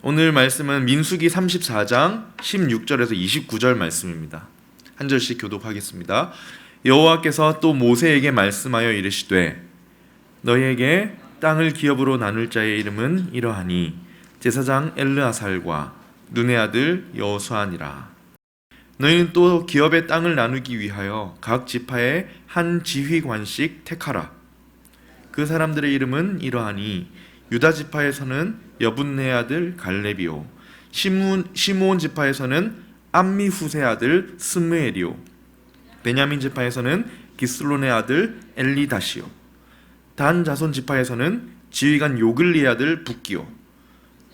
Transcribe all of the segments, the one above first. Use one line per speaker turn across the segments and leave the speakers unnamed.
오늘 말씀은 민수기 34장 16절에서 29절 말씀입니다. 한 절씩 교독하겠습니다. 여호와께서 또 모세에게 말씀하여 이르시되 너희에게 땅을 기업으로 나눌 자의 이름은 이러하니 제사장 엘르아살과 눈의 아들 여호수아니라. 너희는 또 기업의 땅을 나누기 위하여 각 지파에 한 지휘관씩 택하라. 그 사람들의 이름은 이러하니 유다 지파에서는 여분네 아들 갈렙이요, 시므온 지파에서는 암미후세 아들 스므엘이요, 베냐민 지파에서는 기슬론의 아들 엘리다시요, 단 자손 지파에서는 지휘관 요글리의 아들 붓기요,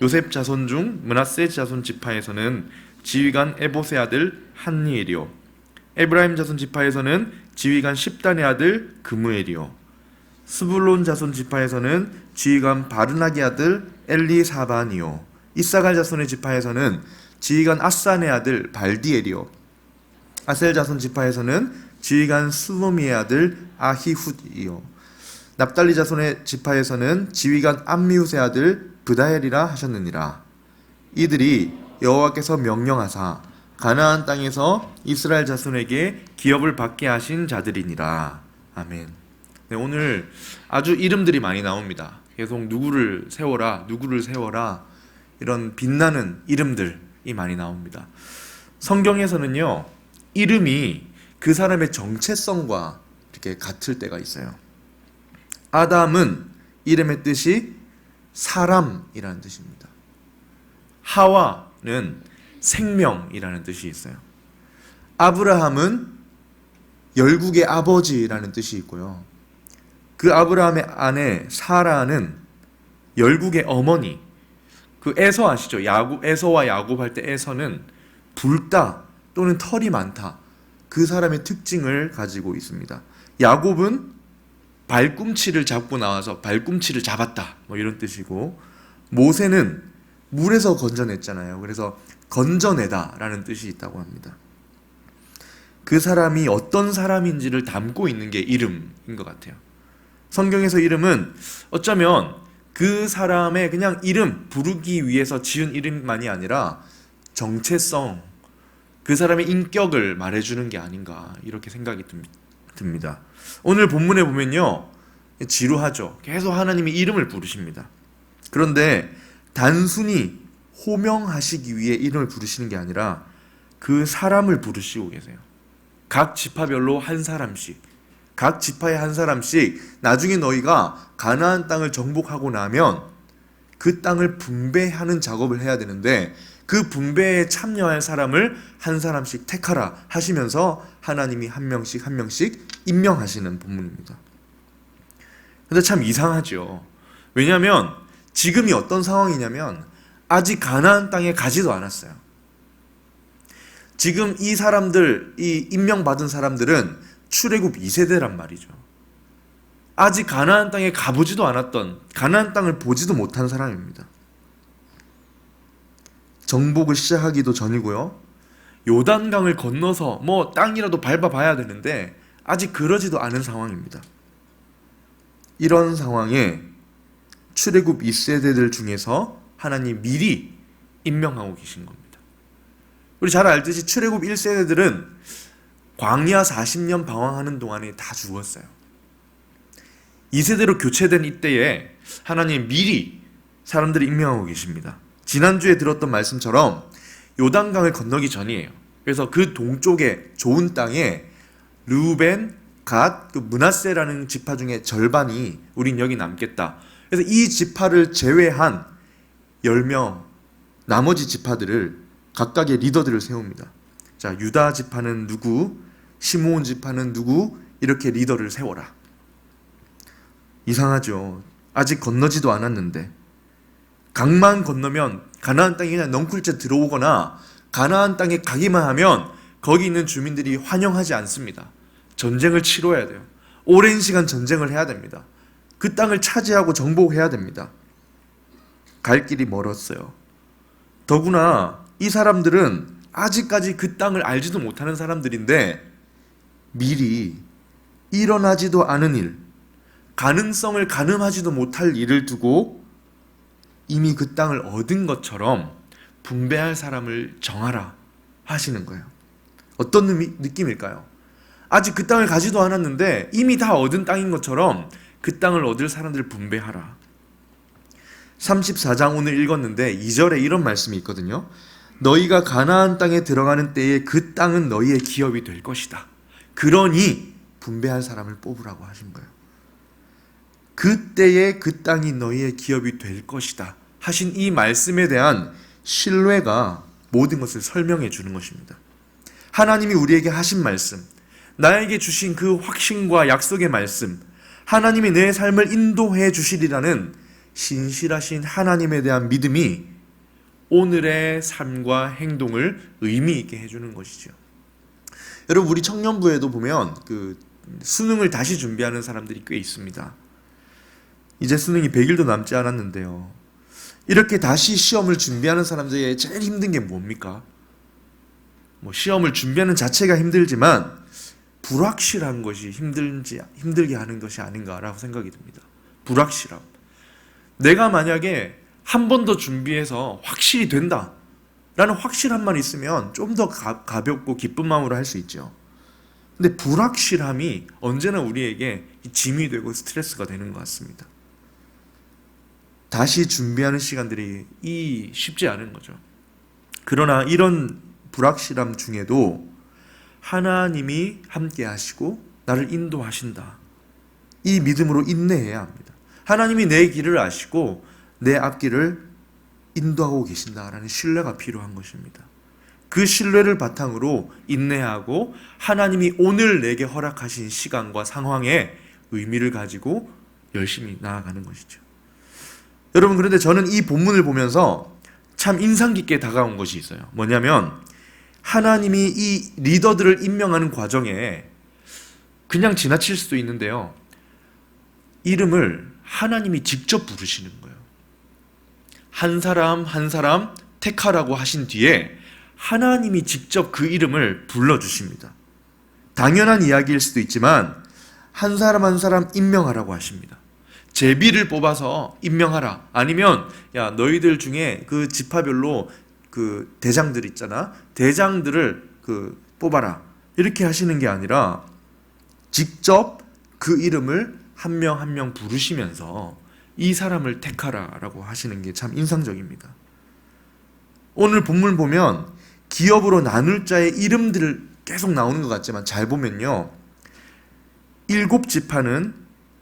요셉 자손 중 므낫세 자손 지파에서는 지휘관 에봇의 아들 한니엘이요, 에브라임 자손 지파에서는 지휘관 십단의 아들 그무엘이요, 스불론 자손 지파에서는 지휘관 바르나기 아들 엘리사반이요, 이사갈 자손의 지파에서는 지휘관 아산의 아들 발디엘이요, 아셀 자손 지파에서는 지휘관 스무미의 아들 아히훗이요, 납달리 자손의 지파에서는 지휘관 암미후세 아들 브다엘이라 하셨느니라. 이들이 여호와께서 명령하사 가나안 땅에서 이스라엘 자손에게 기업을 받게 하신 자들이니라. 아멘. 네, 오늘 아주 이름들이 많이 나옵니다. 계속 누구를 세워라, 누구를 세워라, 이런 빛나는 이름들이 많이 나옵니다. 성경에서는요, 이름이 그 사람의 정체성과 이렇게 같을 때가 있어요. 아담은 이름의 뜻이 사람이라는 뜻입니다. 하와는 생명이라는 뜻이 있어요. 아브라함은 열국의 아버지라는 뜻이 있고요. 그 아브라함의 아내 사라는 열국의 어머니, 그 에서 아시죠? 에서와 야곱 할 때 에서는 붉다 또는 털이 많다, 그 사람의 특징을 가지고 있습니다. 야곱은 발꿈치를 잡고 나와서 발꿈치를 잡았다, 뭐 이런 뜻이고, 모세는 물에서 건져냈잖아요. 그래서 건져내다라는 뜻이 있다고 합니다. 그 사람이 어떤 사람인지를 담고 있는 게 이름인 것 같아요. 성경에서 이름은 어쩌면 그 사람의 그냥 이름 부르기 위해서 지은 이름만이 아니라 정체성, 그 사람의 인격을 말해주는 게 아닌가, 이렇게 생각이 듭니다. 오늘 본문에 보면요, 지루하죠. 계속 하나님이 이름을 부르십니다. 그런데 단순히 호명하시기 위해 이름을 부르시는 게 아니라 그 사람을 부르시고 계세요. 각 지파별로 한 사람씩, 각 지파에 한 사람씩, 나중에 너희가 가나안 땅을 정복하고 나면 그 땅을 분배하는 작업을 해야 되는데 그 분배에 참여할 사람을 한 사람씩 택하라 하시면서 하나님이 한 명씩 한 명씩 임명하시는 본문입니다. 근데 참 이상하죠. 왜냐하면 지금이 어떤 상황이냐면 아직 가나안 땅에 가지도 않았어요. 지금 이 사람들, 이 임명받은 사람들은 출애굽 2세대란 말이죠. 아직 가나안 땅에 가보지도 않았던, 가나안 땅을 보지도 못한 사람입니다. 정복을 시작하기도 전이고요, 요단강을 건너서 뭐 땅이라도 밟아봐야 되는데 아직 그러지도 않은 상황입니다. 이런 상황에 출애굽 2세대들 중에서 하나님 미리 임명하고 계신 겁니다. 우리 잘 알듯이 출애굽 1세대들은 광야 40년 방황하는 동안에 다 죽었어요. 2세대로 교체된 이때에 하나님 미리 사람들을 임명하고 계십니다. 지난주에 들었던 말씀처럼 요단강을 건너기 전이에요. 그래서 그 동쪽에 좋은 땅에 르우벤, 갓, 그 므낫세라는 지파 중에 절반이 우린 여기 남겠다. 그래서 이 지파를 제외한 10명 나머지 지파들을, 각각의 리더들을 세웁니다. 자, 유다 지파는 누구, 시므온 지파는 누구, 이렇게 리더를 세워라. 이상하죠. 아직 건너지도 않았는데 강만 건너면 가나안 땅에 그냥 넝쿨째 들어오거나 가나안 땅에 가기만 하면 거기 있는 주민들이 환영하지 않습니다. 전쟁을 치러야 돼요. 오랜 시간 전쟁을 해야 됩니다. 그 땅을 차지하고 정복해야 됩니다. 갈 길이 멀었어요. 더구나 이 사람들은 아직까지 그 땅을 알지도 못하는 사람들인데 미리 일어나지도 않은 일, 가능성을 가늠하지도 못할 일을 두고 이미 그 땅을 얻은 것처럼 분배할 사람을 정하라 하시는 거예요. 어떤 느낌일까요? 아직 그 땅을 가지도 않았는데 이미 다 얻은 땅인 것처럼 그 땅을 얻을 사람들을 분배하라. 34장 오늘 읽었는데 2절에 이런 말씀이 있거든요. 너희가 가나안 땅에 들어가는 때에 그 땅은 너희의 기업이 될 것이다. 그러니 분배할 사람을 뽑으라고 하신 거예요. 그때에 그 땅이 너희의 기업이 될 것이다 하신 이 말씀에 대한 신뢰가 모든 것을 설명해 주는 것입니다. 하나님이 우리에게 하신 말씀, 나에게 주신 그 확신과 약속의 말씀, 하나님이 내 삶을 인도해 주시리라는 신실하신 하나님에 대한 믿음이 오늘의 삶과 행동을 의미 있게 해주는 것이죠. 여러분, 우리 청년부에도 보면 그 수능을 다시 준비하는 사람들이 꽤 있습니다. 이제 수능이 100일도 남지 않았는데요. 이렇게 다시 시험을 준비하는 사람들의 제일 힘든 게 뭡니까? 시험을 준비하는 자체가 힘들지만 불확실한 것이 힘들게 하는 것이 아닌가라고 생각이 듭니다. 불확실함. 내가 만약에 한 번 더 준비해서 확실히 된다 라는 확실함만 있으면 좀 더 가볍고 기쁜 마음으로 할 수 있죠. 근데 불확실함이 언제나 우리에게 짐이 되고 스트레스가 되는 것 같습니다. 다시 준비하는 시간들이 쉽지 않은 거죠. 그러나 이런 불확실함 중에도 하나님이 함께 하시고 나를 인도하신다. 이 믿음으로 인내해야 합니다. 하나님이 내 길을 아시고 내 앞길을 인도하고 계신다라는 신뢰가 필요한 것입니다. 그 신뢰를 바탕으로 인내하고 하나님이 오늘 내게 허락하신 시간과 상황에 의미를 가지고 열심히 나아가는 것이죠. 여러분, 그런데 저는 이 본문을 보면서 참 인상 깊게 다가온 것이 있어요. 뭐냐면 하나님이 이 리더들을 임명하는 과정에 그냥 지나칠 수도 있는데요. 이름을 하나님이 직접 부르시는 거예요. 한 사람 한 사람 택하라고 하신 뒤에 하나님이 직접 그 이름을 불러주십니다. 당연한 이야기일 수도 있지만 한 사람 한 사람 임명하라고 하십니다. 제비를 뽑아서 임명하라. 아니면 야, 너희들 중에 그 지파별로 그 대장들 있잖아. 대장들을 뽑아라. 이렇게 하시는 게 아니라 직접 그 이름을 한 명 한 명 부르시면서 이 사람을 택하라라고 하시는 게 참 인상적입니다. 오늘 본문 보면 기업으로 나눌 자의 이름들을 계속 나오는 것 같지만 잘 보면요. 7지파는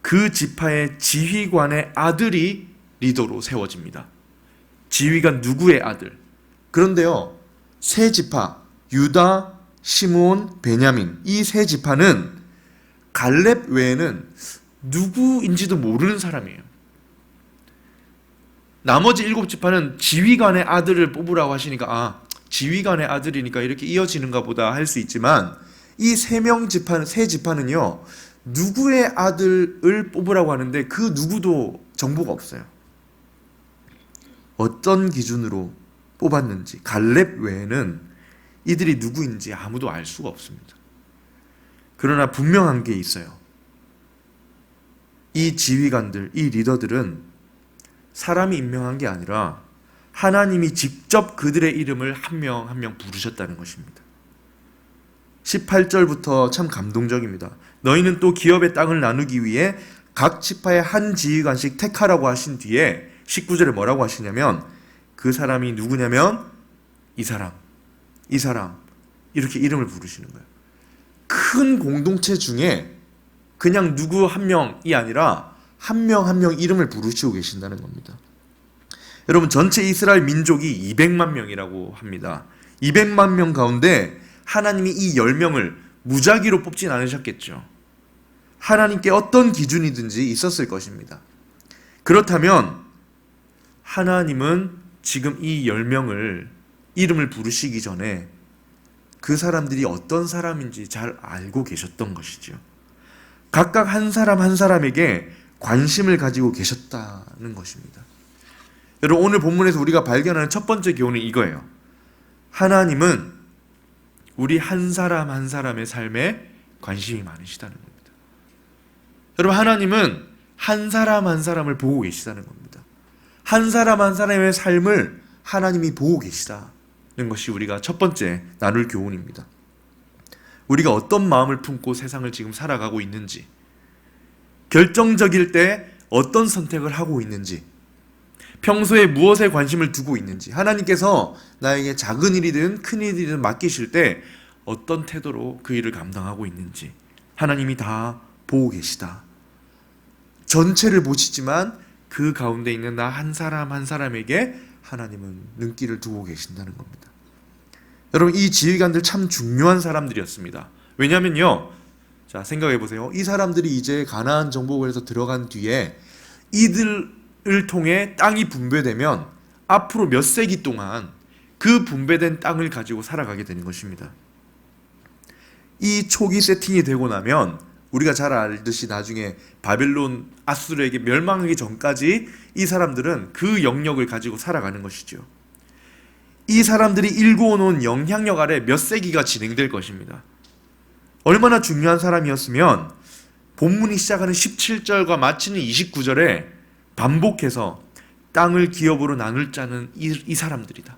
그 지파의 지휘관의 아들이 리더로 세워집니다. 지휘관 누구의 아들? 그런데요, 세 지파, 유다, 시므온, 베냐민, 이 세 지파는 갈렙 외에는 누구인지도 모르는 사람이에요. 나머지 7지파는 지휘관의 아들을 뽑으라고 하시니까 지휘관의 아들이니까 이렇게 이어지는가 보다 할 수 있지만 이 세 지파는요, 누구의 아들을 뽑으라고 하는데 그 누구도 정보가 없어요. 어떤 기준으로 뽑았는지 갈렙 외에는 이들이 누구인지 아무도 알 수가 없습니다. 그러나 분명한 게 있어요. 이 지휘관들, 이 리더들은 사람이 임명한 게 아니라 하나님이 직접 그들의 이름을 한 명 한 명 부르셨다는 것입니다. 18절부터 참 감동적입니다. 너희는 또 기업의 땅을 나누기 위해 각 지파의 한 지휘관씩 택하라고 하신 뒤에 19절에 뭐라고 하시냐면 그 사람이 누구냐면 이 사람 이렇게 이름을 부르시는 거예요. 큰 공동체 중에 그냥 누구 한 명이 아니라 한 명 한 명 이름을 부르시고 계신다는 겁니다. 여러분, 전체 이스라엘 민족이 200만 명이라고 합니다. 200만 명 가운데 하나님이 이 10명을 무작위로 뽑진 않으셨겠죠. 하나님께 어떤 기준이든지 있었을 것입니다. 그렇다면 하나님은 지금 이 10명을 이름을 부르시기 전에 그 사람들이 어떤 사람인지 잘 알고 계셨던 것이죠. 각각 한 사람 한 사람에게 관심을 가지고 계셨다는 것입니다. 여러분, 오늘 본문에서 우리가 발견하는 첫 번째 교훈은 이거예요. 하나님은 우리 한 사람 한 사람의 삶에 관심이 많으시다는 겁니다. 여러분, 하나님은 한 사람 한 사람을 보고 계시다는 겁니다. 한 사람 한 사람의 삶을 하나님이 보고 계시다는 것이 우리가 첫 번째 나눌 교훈입니다. 우리가 어떤 마음을 품고 세상을 지금 살아가고 있는지, 결정적일 때 어떤 선택을 하고 있는지, 평소에 무엇에 관심을 두고 있는지, 하나님께서 나에게 작은 일이든 큰 일이든 맡기실 때 어떤 태도로 그 일을 감당하고 있는지 하나님이 다 보고 계시다. 전체를 보시지만 그 가운데 있는 나 한 사람 한 사람에게 하나님은 눈길을 두고 계신다는 겁니다. 여러분, 이 지휘관들 참 중요한 사람들이었습니다. 왜냐면요, 자, 생각해 보세요. 이 사람들이 이제 가나안 정복을 해서 들어간 뒤에 이들을 통해 땅이 분배되면 앞으로 몇 세기 동안 그 분배된 땅을 가지고 살아가게 되는 것입니다. 이 초기 세팅이 되고 나면 우리가 잘 알듯이 나중에 바벨론, 아수르에게 멸망하기 전까지 이 사람들은 그 영역을 가지고 살아가는 것이죠. 이 사람들이 일구어 놓은 영향력 아래 몇 세기가 진행될 것입니다. 얼마나 중요한 사람이었으면 본문이 시작하는 17절과 마치는 29절에 반복해서 땅을 기업으로 나눌 자는 이 사람들이다.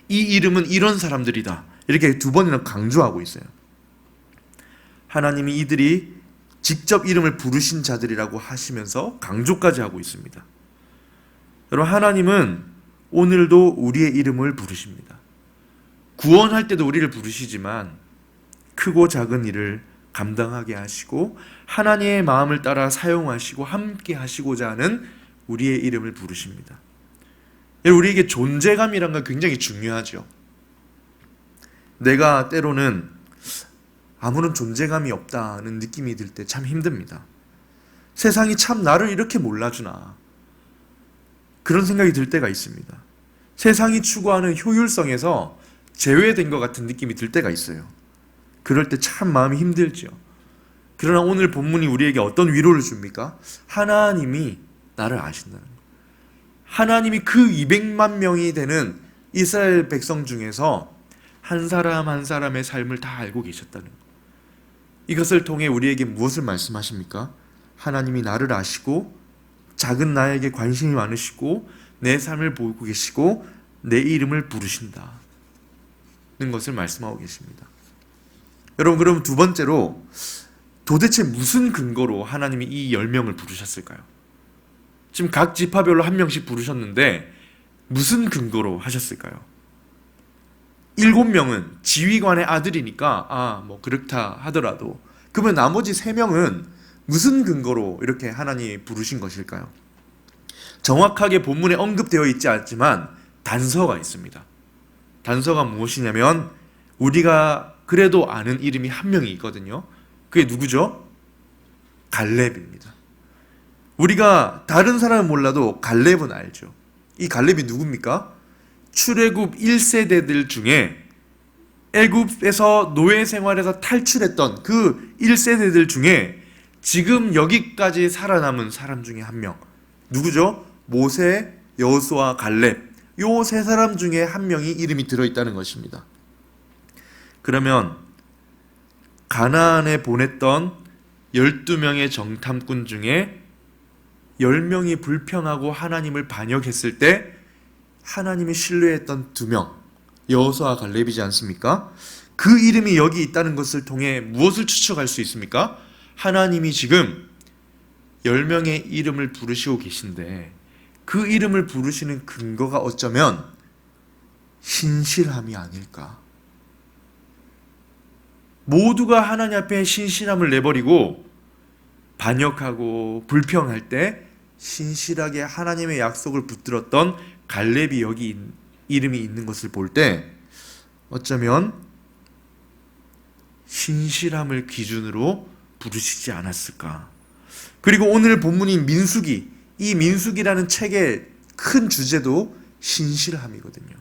이 이름은 이런 사람들이다. 이렇게 두 번이나 강조하고 있어요. 하나님이 이들이 직접 이름을 부르신 자들이라고 하시면서 강조까지 하고 있습니다. 여러분, 하나님은 오늘도 우리의 이름을 부르십니다. 구원할 때도 우리를 부르시지만 크고 작은 일을 감당하게 하시고 하나님의 마음을 따라 사용하시고 함께 하시고자 하는 우리의 이름을 부르십니다. 우리에게 존재감이란 건 굉장히 중요하죠. 내가 때로는 아무런 존재감이 없다는 느낌이 들 때 참 힘듭니다. 세상이 참 나를 이렇게 몰라주나, 그런 생각이 들 때가 있습니다. 세상이 추구하는 효율성에서 제외된 것 같은 느낌이 들 때가 있어요. 그럴 때 참 마음이 힘들죠. 그러나 오늘 본문이 우리에게 어떤 위로를 줍니까? 하나님이 나를 아신다는 것. 하나님이 그 200만 명이 되는 이스라엘 백성 중에서 한 사람 한 사람의 삶을 다 알고 계셨다는 것. 이것을 통해 우리에게 무엇을 말씀하십니까? 하나님이 나를 아시고 작은 나에게 관심이 많으시고 내 삶을 보고 계시고 내 이름을 부르신다는 것을 말씀하고 계십니다. 여러분, 그럼 두 번째로 도대체 무슨 근거로 하나님이 이 10명을 부르셨을까요? 지금 각 지파별로 한 명씩 부르셨는데 무슨 근거로 하셨을까요? 7명은 지휘관의 아들이니까 뭐 그렇다 하더라도, 그러면 나머지 3명은 무슨 근거로 이렇게 하나님이 부르신 것일까요? 정확하게 본문에 언급되어 있지 않지만 단서가 있습니다. 단서가 무엇이냐면 우리가 그래도 아는 이름이 한 명이 있거든요. 그게 누구죠? 갈렙입니다. 우리가 다른 사람은 몰라도 갈렙은 알죠. 이 갈렙이 누굽니까? 출애굽 1세대들 중에 애굽에서 노예 생활에서 탈출했던 그 1세대들 중에 지금 여기까지 살아남은 사람 중에 한 명. 누구죠? 모세, 여호수아, 갈렙. 요 세 사람 중에 한 명이 이름이 들어있다는 것입니다. 그러면 가나안에 보냈던 12명의 정탐꾼 중에 10명이 불평하고 하나님을 반역했을 때 하나님이 신뢰했던 2명, 여호수아와 갈렙이지 않습니까? 그 이름이 여기 있다는 것을 통해 무엇을 추측할 수 있습니까? 하나님이 지금 10명의 이름을 부르시고 계신데 그 이름을 부르시는 근거가 어쩌면 신실함이 아닐까? 모두가 하나님 앞에 신실함을 내버리고 반역하고 불평할 때 신실하게 하나님의 약속을 붙들었던 갈렙이 여기 이름이 있는 것을 볼 때 어쩌면 신실함을 기준으로 부르시지 않았을까. 그리고 오늘 본문인 민수기, 이 민수기라는 책의 큰 주제도 신실함이거든요.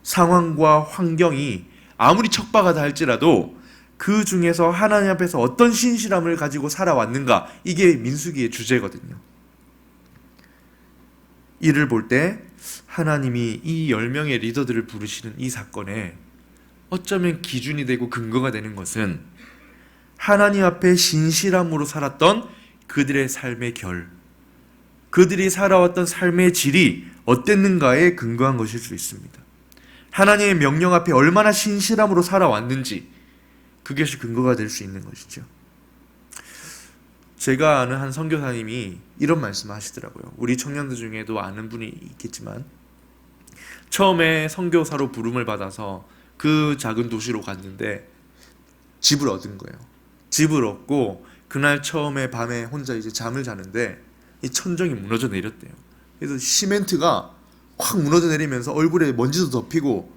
상황과 환경이 아무리 척박하다 할지라도 그 중에서 하나님 앞에서 어떤 신실함을 가지고 살아왔는가, 이게 민수기의 주제거든요. 이를 볼 때 하나님이 이 10명의 리더들을 부르시는 이 사건에 어쩌면 기준이 되고 근거가 되는 것은 하나님 앞에 신실함으로 살았던 그들의 삶의 결, 그들이 살아왔던 삶의 질이 어땠는가에 근거한 것일 수 있습니다. 하나님의 명령 앞에 얼마나 신실함으로 살아왔는지 그것이 근거가 될 수 있는 것이죠. 제가 아는 한 선교사님이 이런 말씀을 하시더라고요. 우리 청년들 중에도 아는 분이 있겠지만 처음에 선교사로 부름을 받아서 그 작은 도시로 갔는데 집을 얻은 거예요. 집을 얻고 그날 처음에 밤에 혼자 이제 잠을 자는데 이 천정이 무너져 내렸대요. 그래서 시멘트가 확 무너져 내리면서 얼굴에 먼지도 덮이고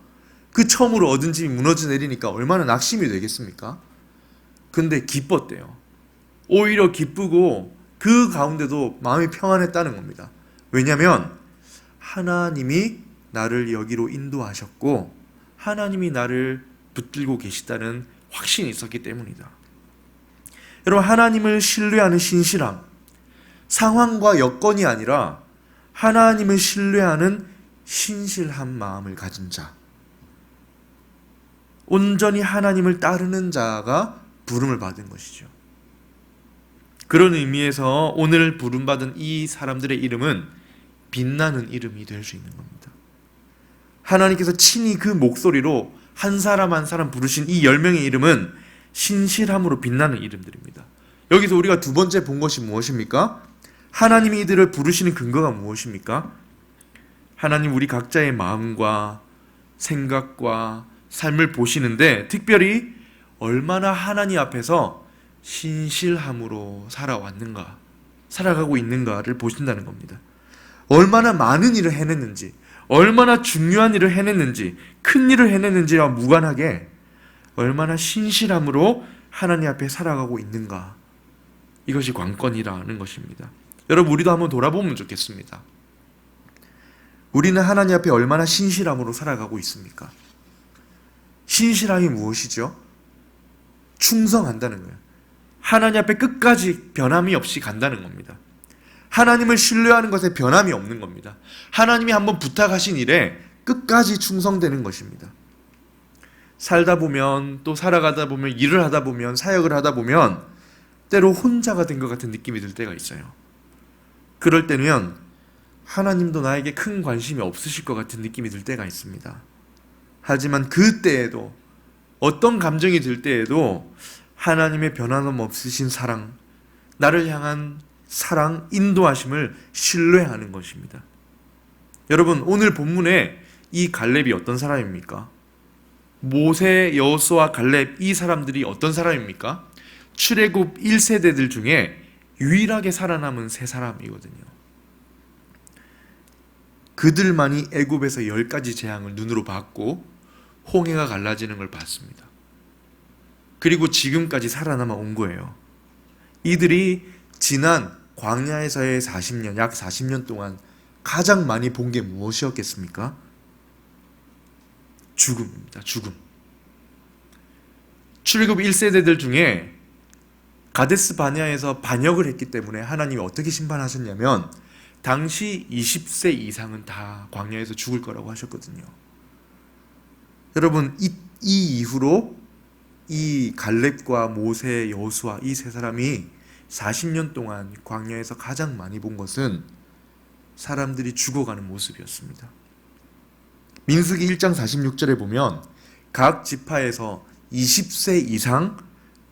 그 처음으로 얻은 집이 무너져 내리니까 얼마나 낙심이 되겠습니까? 근데 기뻤대요. 오히려 기쁘고 그 가운데도 마음이 평안했다는 겁니다. 왜냐하면 하나님이 나를 여기로 인도하셨고 하나님이 나를 붙들고 계시다는 확신이 있었기 때문이다. 여러분, 하나님을 신뢰하는 신실함, 상황과 여건이 아니라 하나님을 신뢰하는 신실한 마음을 가진 자, 온전히 하나님을 따르는 자가 부름을 받은 것이죠. 그런 의미에서 오늘 부름받은 이 사람들의 이름은 빛나는 이름이 될 수 있는 겁니다. 하나님께서 친히 그 목소리로 한 사람 한 사람 부르신 이 10명의 이름은 신실함으로 빛나는 이름들입니다. 여기서 우리가 두 번째 본 것이 무엇입니까? 하나님이 이들을 부르시는 근거가 무엇입니까? 하나님 우리 각자의 마음과 생각과 삶을 보시는데 특별히 얼마나 하나님 앞에서 신실함으로 살아왔는가, 살아가고 있는가를 보신다는 겁니다. 얼마나 많은 일을 해냈는지, 얼마나 중요한 일을 해냈는지, 큰 일을 해냈는지와 무관하게 얼마나 신실함으로 하나님 앞에 살아가고 있는가, 이것이 관건이라는 것입니다. 여러분, 우리도 한번 돌아보면 좋겠습니다. 우리는 하나님 앞에 얼마나 신실함으로 살아가고 있습니까? 신실함이 무엇이죠? 충성한다는 거예요. 하나님 앞에 끝까지 변함이 없이 간다는 겁니다. 하나님을 신뢰하는 것에 변함이 없는 겁니다. 하나님이 한번 부탁하신 일에 끝까지 충성되는 것입니다. 살다 보면, 또 살아가다 보면, 일을 하다 보면, 사역을 하다 보면 때로 혼자가 된 것 같은 느낌이 들 때가 있어요. 그럴 때는 하나님도 나에게 큰 관심이 없으실 것 같은 느낌이 들 때가 있습니다. 하지만 그때에도, 어떤 감정이 들 때에도 하나님의 변함없으신 사랑, 나를 향한 사랑, 인도하심을 신뢰하는 것입니다. 여러분, 오늘 본문에 이 갈렙이 어떤 사람입니까? 모세, 여호수아, 갈렙, 이 사람들이 어떤 사람입니까? 출애굽 1세대들 중에 유일하게 살아남은 세 사람이거든요. 그들만이 애굽에서 10가지 재앙을 눈으로 봤고 홍해가 갈라지는 걸 봤습니다. 그리고 지금까지 살아남아 온 거예요. 이들이 지난 광야에서의 40년, 약 40년 동안 가장 많이 본 게 무엇이었겠습니까? 죽음입니다. 죽음. 출애굽 1세대들 중에 가데스 바네아에서 반역을 했기 때문에 하나님이 어떻게 심판하셨냐면 당시 20세 이상은 다 광야에서 죽을 거라고 하셨거든요. 여러분, 이 이후로 이 갈렙과 모세, 여호수아 이 세 사람이 40년 동안 광야에서 가장 많이 본 것은 사람들이 죽어가는 모습이었습니다. 민수기 1장 46절에 보면 각 지파에서 20세 이상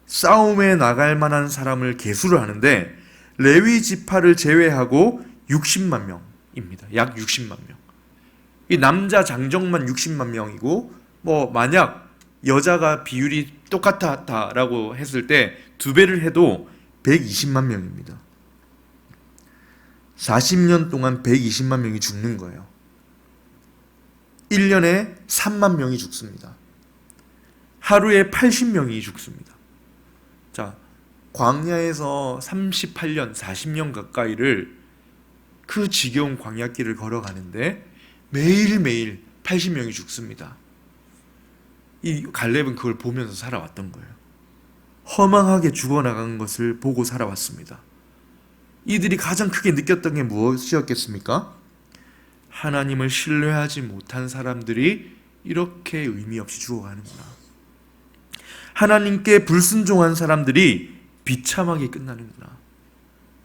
싸움에 나갈 만한 사람을 계수를 하는데 레위 지파를 제외하고 60만 명입니다. 약 60만 명. 이 남자 장정만 60만 명이고 만약 여자가 비율이 똑같다라고 했을 때 2배를 해도 120만 명입니다. 40년 동안 120만 명이 죽는 거예요. 1년에 3만 명이 죽습니다. 하루에 80명이 죽습니다. 자, 광야에서 38년, 40년 가까이를 그 지겨운 광야길을 걸어가는데 매일매일 80명이 죽습니다. 이 갈렙은 그걸 보면서 살아왔던 거예요. 허망하게 죽어나간 것을 보고 살아왔습니다. 이들이 가장 크게 느꼈던 게 무엇이었겠습니까? 하나님을 신뢰하지 못한 사람들이 이렇게 의미 없이 죽어가는구나. 하나님께 불순종한 사람들이 비참하게 끝나는구나.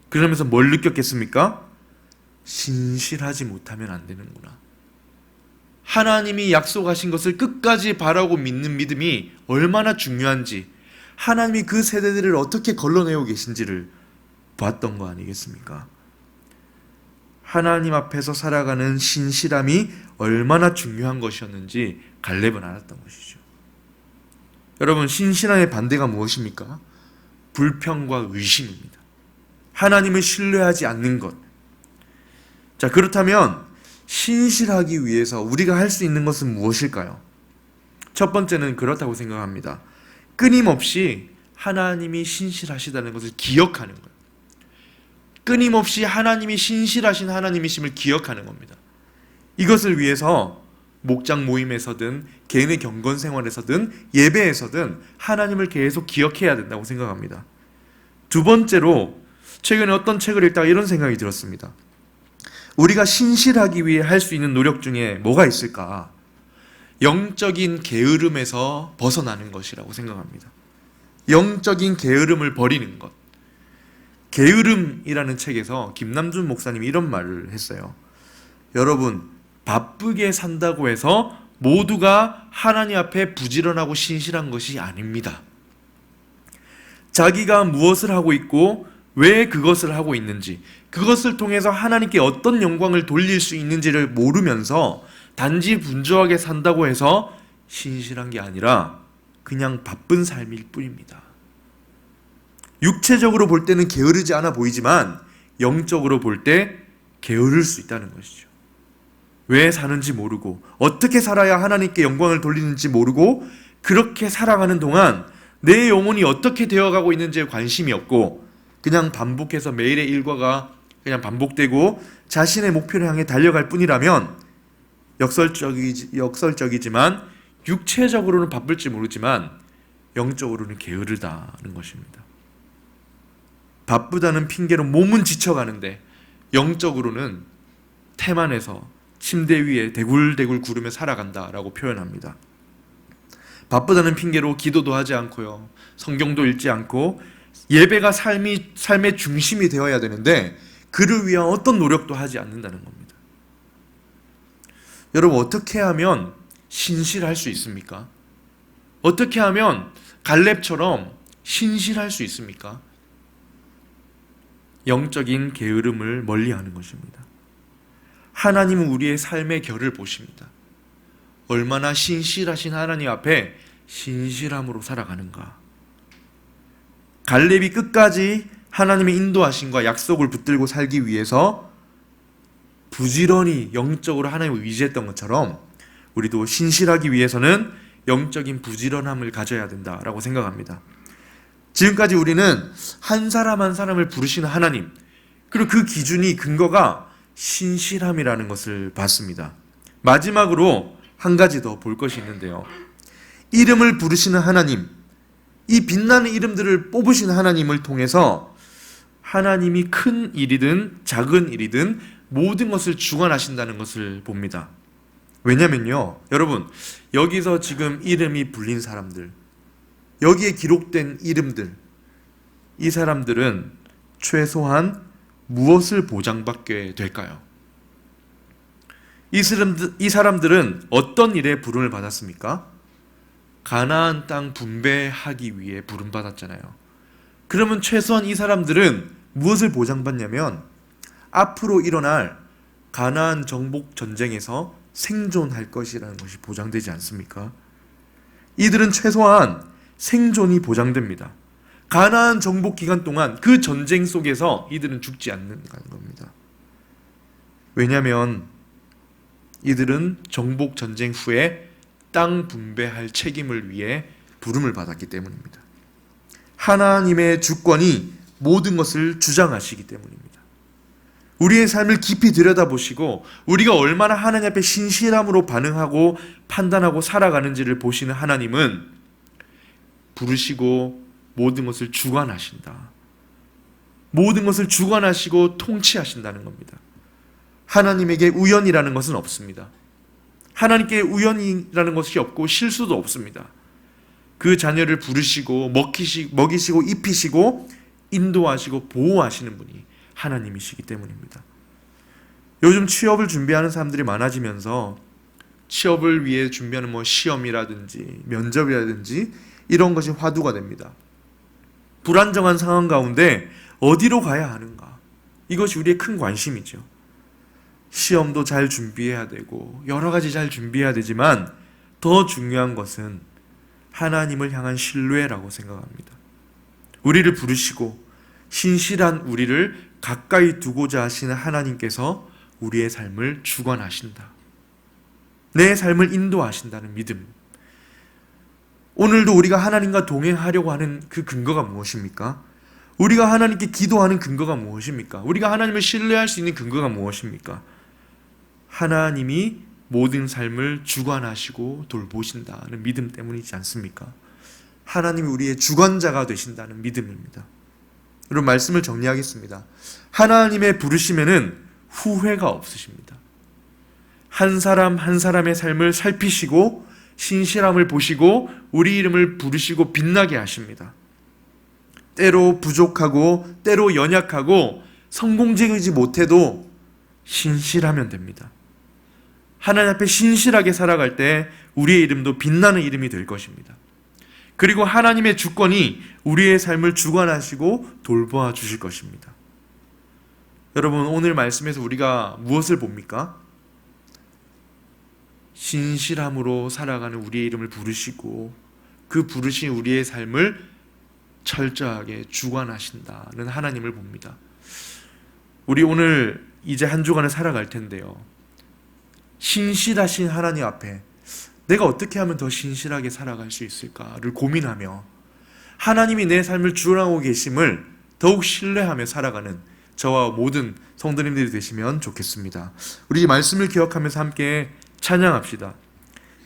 그러면서 뭘 느꼈겠습니까? 신실하지 못하면 안 되는구나. 하나님이 약속하신 것을 끝까지 바라고 믿는 믿음이 얼마나 중요한지, 하나님이 그 세대들을 어떻게 걸러내고 계신지를 봤던 거 아니겠습니까? 하나님 앞에서 살아가는 신실함이 얼마나 중요한 것이었는지 갈렙은 알았던 것이죠. 여러분, 신실함의 반대가 무엇입니까? 불평과 의심입니다. 하나님을 신뢰하지 않는 것. 자, 그렇다면 신실하기 위해서 우리가 할 수 있는 것은 무엇일까요? 첫 번째는 그렇다고 생각합니다. 끊임없이 하나님이 신실하시다는 것을 기억하는 거예요. 끊임없이 하나님이 신실하신 하나님이심을 기억하는 겁니다. 이것을 위해서 목장 모임에서든 개인의 경건 생활에서든 예배에서든 하나님을 계속 기억해야 된다고 생각합니다. 두 번째로 최근에 어떤 책을 읽다가 이런 생각이 들었습니다. 우리가 신실하기 위해 할 수 있는 노력 중에 뭐가 있을까? 영적인 게으름에서 벗어나는 것이라고 생각합니다. 영적인 게으름을 버리는 것. 게으름이라는 책에서 김남준 목사님이 이런 말을 했어요. 여러분, 바쁘게 산다고 해서 모두가 하나님 앞에 부지런하고 신실한 것이 아닙니다. 자기가 무엇을 하고 있고 왜 그것을 하고 있는지, 그것을 통해서 하나님께 어떤 영광을 돌릴 수 있는지를 모르면서 단지 분주하게 산다고 해서 신실한 게 아니라 그냥 바쁜 삶일 뿐입니다. 육체적으로 볼 때는 게으르지 않아 보이지만 영적으로 볼 때 게으를 수 있다는 것이죠. 왜 사는지 모르고 어떻게 살아야 하나님께 영광을 돌리는지 모르고 그렇게 살아가는 동안 내 영혼이 어떻게 되어가고 있는지에 관심이 없고 그냥 반복해서 매일의 일과가 그냥 반복되고 자신의 목표를 향해 달려갈 뿐이라면 역설적이지만 육체적으로는 바쁠지 모르지만 영적으로는 게으르다는 것입니다. 바쁘다는 핑계로 몸은 지쳐가는데 영적으로는 태만해서 침대 위에 대굴대굴 구르며 살아간다라고 표현합니다. 바쁘다는 핑계로 기도도 하지 않고요, 성경도 읽지 않고 예배가 삶의 중심이 되어야 되는데 그를 위한 어떤 노력도 하지 않는다는 겁니다. 여러분, 어떻게 하면 신실할 수 있습니까? 어떻게 하면 갈렙처럼 신실할 수 있습니까? 영적인 게으름을 멀리하는 것입니다. 하나님은 우리의 삶의 결을 보십니다. 얼마나 신실하신 하나님 앞에 신실함으로 살아가는가. 갈렙이 끝까지 하나님의 인도하심과 약속을 붙들고 살기 위해서 부지런히 영적으로 하나님을 의지했던 것처럼 우리도 신실하기 위해서는 영적인 부지런함을 가져야 된다라고 생각합니다. 지금까지 우리는 한 사람 한 사람을 부르시는 하나님, 그리고 그 기준이 근거가 신실함이라는 것을 봤습니다. 마지막으로 한 가지 더 볼 것이 있는데요. 이름을 부르시는 하나님, 이 빛나는 이름들을 뽑으신 하나님을 통해서 하나님이 큰 일이든 작은 일이든 모든 것을 주관하신다는 것을 봅니다. 왜냐면요, 여러분, 여기서 지금 이름이 불린 사람들, 여기에 기록된 이름들, 이 사람들은 최소한 무엇을 보장받게 될까요? 이 사람들은 어떤 일에 부름을 받았습니까? 가나안 땅 분배하기 위해 부름받았잖아요. 그러면 최소한 이 사람들은 무엇을 보장받냐면 앞으로 일어날 가나안 정복 전쟁에서 생존할 것이라는 것이 보장되지 않습니까? 이들은 최소한 생존이 보장됩니다. 가나안 정복 기간 동안 그 전쟁 속에서 이들은 죽지 않는다는 겁니다. 왜냐하면 이들은 정복 전쟁 후에 땅 분배할 책임을 위해 부름을 받았기 때문입니다. 하나님의 주권이 모든 것을 주장하시기 때문입니다. 우리의 삶을 깊이 들여다보시고 우리가 얼마나 하나님 앞에 신실함으로 반응하고 판단하고 살아가는지를 보시는 하나님은 부르시고 모든 것을 주관하신다. 모든 것을 주관하시고 통치하신다는 겁니다. 하나님에게 우연이라는 것은 없습니다. 하나님께 우연이라는 것이 없고 실수도 없습니다. 그 자녀를 부르시고 먹이시고 입히시고 인도하시고 보호하시는 분이 하나님이시기 때문입니다. 요즘 취업을 준비하는 사람들이 많아지면서 취업을 위해 준비하는 시험이라든지 면접이라든지 이런 것이 화두가 됩니다. 불안정한 상황 가운데 어디로 가야 하는가? 이것이 우리의 큰 관심이죠. 시험도 잘 준비해야 되고 여러 가지 잘 준비해야 되지만 더 중요한 것은 하나님을 향한 신뢰라고 생각합니다. 우리를 부르시고 신실한 우리를 가까이 두고자 하시는 하나님께서 우리의 삶을 주관하신다. 내 삶을 인도하신다는 믿음. 오늘도 우리가 하나님과 동행하려고 하는 그 근거가 무엇입니까? 우리가 하나님께 기도하는 근거가 무엇입니까? 우리가 하나님을 신뢰할 수 있는 근거가 무엇입니까? 하나님이 모든 삶을 주관하시고 돌보신다는 믿음 때문이지 않습니까? 하나님이 우리의 주관자가 되신다는 믿음입니다. 여러분, 말씀을 정리하겠습니다. 하나님의 부르심에는 후회가 없으십니다. 한 사람 한 사람의 삶을 살피시고 신실함을 보시고 우리 이름을 부르시고 빛나게 하십니다. 때로 부족하고 때로 연약하고 성공적이지 못해도 신실하면 됩니다. 하나님 앞에 신실하게 살아갈 때 우리의 이름도 빛나는 이름이 될 것입니다. 그리고 하나님의 주권이 우리의 삶을 주관하시고 돌보아 주실 것입니다. 여러분, 오늘 말씀에서 우리가 무엇을 봅니까? 신실함으로 살아가는 우리의 이름을 부르시고 그 부르신 우리의 삶을 철저하게 주관하신다는 하나님을 봅니다. 우리 오늘 이제 한 주간을 살아갈 텐데요, 신실하신 하나님 앞에 내가 어떻게 하면 더 신실하게 살아갈 수 있을까를 고민하며 하나님이 내 삶을 주관하고 계심을 더욱 신뢰하며 살아가는 저와 모든 성도님들이 되시면 좋겠습니다. 우리 이 말씀을 기억하면서 함께 찬양합시다.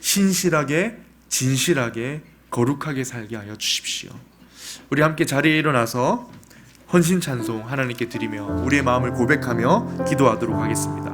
신실하게, 진실하게, 거룩하게 살게 하여 주십시오. 우리 함께 자리에 일어나서 헌신 찬송 하나님께 드리며 우리의 마음을 고백하며 기도하도록 하겠습니다.